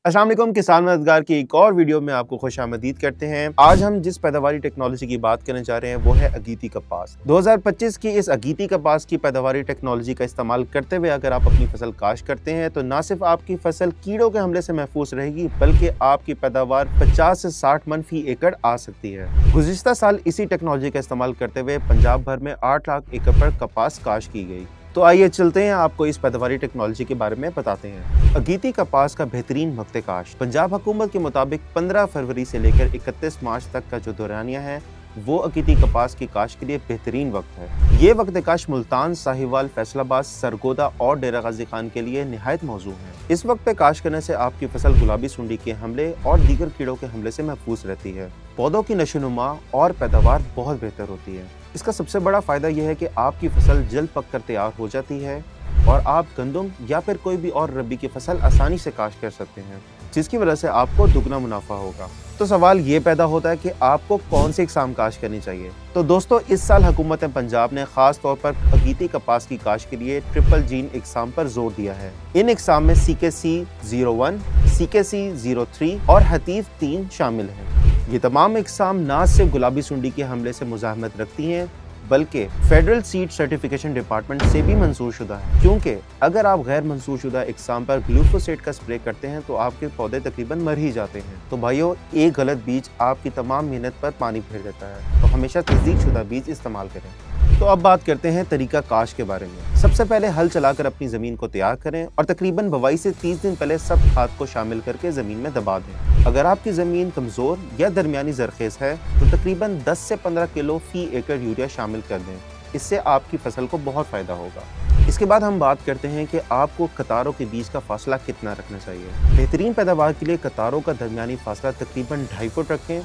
अस्सलाम वालेकुम, किसान मददगार की एक और वीडियो में आपको खुशामदीद करते हैं। आज हम जिस पैदावारी टेक्नोलॉजी की बात करने जा रहे हैं वो है अगीती कपास। 2025 की इस अगीती कपास की पैदावारी टेक्नोलॉजी का इस्तेमाल करते हुए अगर आप अपनी फसल काश्त करते हैं तो न सिर्फ आपकी फसल कीड़ों के हमले से महफूज रहेगी बल्कि आपकी पैदावार 50 से 60 मन फी एकड़ आ सकती है। गुज़िश्ता साल इसी टेक्नोलॉजी का इस्तेमाल करते हुए पंजाब भर में 8 लाख एकड़ पर कपास काश्त की गई। तो आइए चलते हैं, आपको इस पैदावारी टेक्नोलॉजी के बारे में बताते हैं। अगीती कपास का बेहतरीन वक्त काश्त। पंजाब हुकूमत के मुताबिक 15 फरवरी से लेकर 31 मार्च तक का जो दौरानिया है वो अगीती कपास की काश्त के लिए बेहतरीन वक्त है। ये वक्त काश्त मुल्तान, साहिवाल, फैसलाबाद, सरगोदा और डेरा गाजी खान के लिए निहायत मौजू है। इस वक्त पे काश्त करने से आपकी फसल गुलाबी सुंडी के हमले और दीगर कीड़ों के हमले से महफूज रहती है। पौधों की नशोनुमा और पैदावार बहुत बेहतर होती है। इसका सबसे बड़ा फायदा यह है कि आपकी फसल जल्द पककर तैयार हो जाती है और आप गंदम या फिर कोई भी और रबी की फसल आसानी से काश्त कर सकते हैं, जिसकी वजह से आपको दुगना मुनाफा होगा। तो सवाल ये पैदा होता है कि आपको कौन सी इकसाम काश्त करनी चाहिए। तो दोस्तों, इस साल हुकूमत पंजाब ने खास तौर पर अगीती कपास की काश्त के लिए ट्रिपल जीन इकसाम पर जोर दिया है। इन इकसाम में CKC 01, CKC 03 और हतीफ 3 शामिल हैं। ये तमाम इकसाम न सिर्फ गुलाबी सुंडी के हमले से मुज़ाहमत रखती हैं बल्कि फेडरल सीड सर्टिफिकेशन डिपार्टमेंट से भी मंजूर शुदा है, क्योंकि अगर आप गैर मंजूर शुदा इकसाम पर ग्लूफोसेट का स्प्रे करते हैं तो आपके पौधे तकरीबन मर ही जाते हैं। तो भाइयों, एक गलत बीज आपकी तमाम मेहनत पर पानी फेर देता है, तो हमेशा तस्दीक शुदा बीज इस्तेमाल करें। तो अब बात करते हैं तरीका काश्त के बारे में। सबसे पहले हल चलाकर अपनी ज़मीन को तैयार करें और तकरीबन बुवाई से 30 दिन पहले सब खाद को शामिल करके ज़मीन में दबा दें। अगर आपकी ज़मीन कमज़ोर या दरमियानी ज़रख़ेज़ है तो तकरीबन 10 से 15 किलो फी एकड़ यूरिया शामिल कर दें। इससे आपकी फसल को बहुत फ़ायदा होगा। इसके बाद हम बात करते हैं कि आपको कतारों के बीच का फासला कितना रखना चाहिए। बेहतरीन पैदावार के लिए कतारों का दरमियानी फासला तकरीबन 2.5 फुट रखें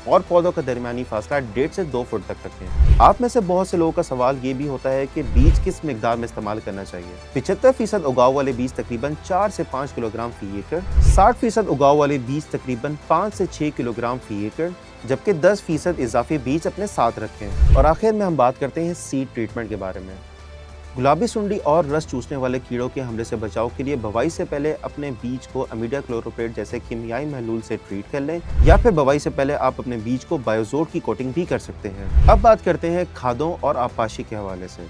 और पौधों का दरमियानी फासला 1.5 से 2 फुट तक रखें। आप में से बहुत से लोगों का सवाल ये भी होता है कि बीज किस मिकदार में इस्तेमाल करना चाहिए। 75% उगाव वाले बीज तकरीबन 4 से 5 किलोग्राम फी एकड़, 60% उगाव वाले बीज तकरीबन 5 से 6 किलोग्राम फी एकड़, जबकि 10% इजाफी बीज अपने साथ रखें। और आखिर में हम बात करते हैं सीड ट्रीटमेंट के बारे में। गुलाबी सुंडी और रस चूसने वाले कीड़ों के हमले से बचाव के लिए बुवाई से पहले अपने बीज को अमीडा क्लोरोपेट जैसे कीमियाई महलूल से ट्रीट कर लें, या फिर बुवाई से पहले आप अपने बीज को बायोजोट की कोटिंग भी कर सकते हैं। अब बात करते हैं खादों और आपाशी के हवाले से।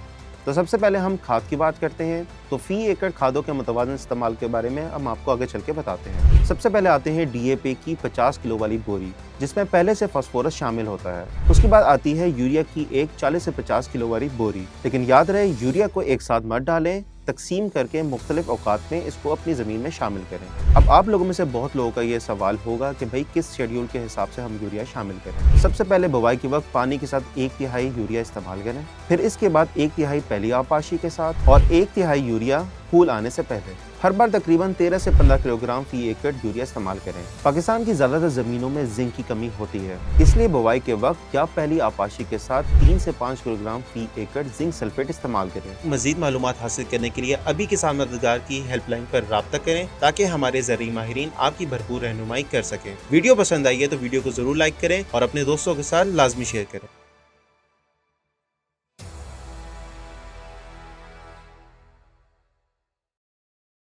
तो सबसे पहले हम खाद की बात करते हैं। तो फी एकड़ खादों के मुतवाज़िन इस्तेमाल के बारे में हम आपको आगे चल के बताते हैं। सबसे पहले आते हैं DAP की 50 किलो वाली बोरी, जिसमें पहले से फास्फोरस शामिल होता है। उसके बाद आती है यूरिया की एक 40 से 50 किलो वाली बोरी। लेकिन याद रहे, यूरिया को एक साथ मत डालें, तकसीम करके मुख्तलिफ औकात में इसको अपनी ज़मीन में शामिल करें। अब आप लोगों में से बहुत लोगों का ये सवाल होगा कि भाई किस शेड्यूल के हिसाब से हम यूरिया शामिल करें। सबसे पहले बुवाई के वक्त पानी के साथ 1/3 यूरिया इस्तेमाल करें, फिर इसके बाद 1/3 पहली आपाशी के साथ और 1/3 यूरिया फूल आने से पहले। हर बार तकरीबन 13 से 15 किलोग्राम फी एकड़ यूरिया इस्तेमाल करें। पाकिस्तान की ज़्यादातर ज़मीनों में जिंक की कमी होती है, इसलिए बुवाई के वक्त या पहली आपाशी के साथ 3 से 5 किलोग्राम फी एकड़ जिंक सल्फेट इस्तेमाल करें। मजीद मालूमात हासिल करने के लिए अभी किसान मददगार की हेल्पलाइन पर राब्ता करें ताकि हमारे ज़रूरी माहिरीन आपकी भरपूर रहनुमाई कर सकें। वीडियो पसंद आई है तो वीडियो को ज़रूर लाइक करें और अपने दोस्तों के साथ लाजमी शेयर करें।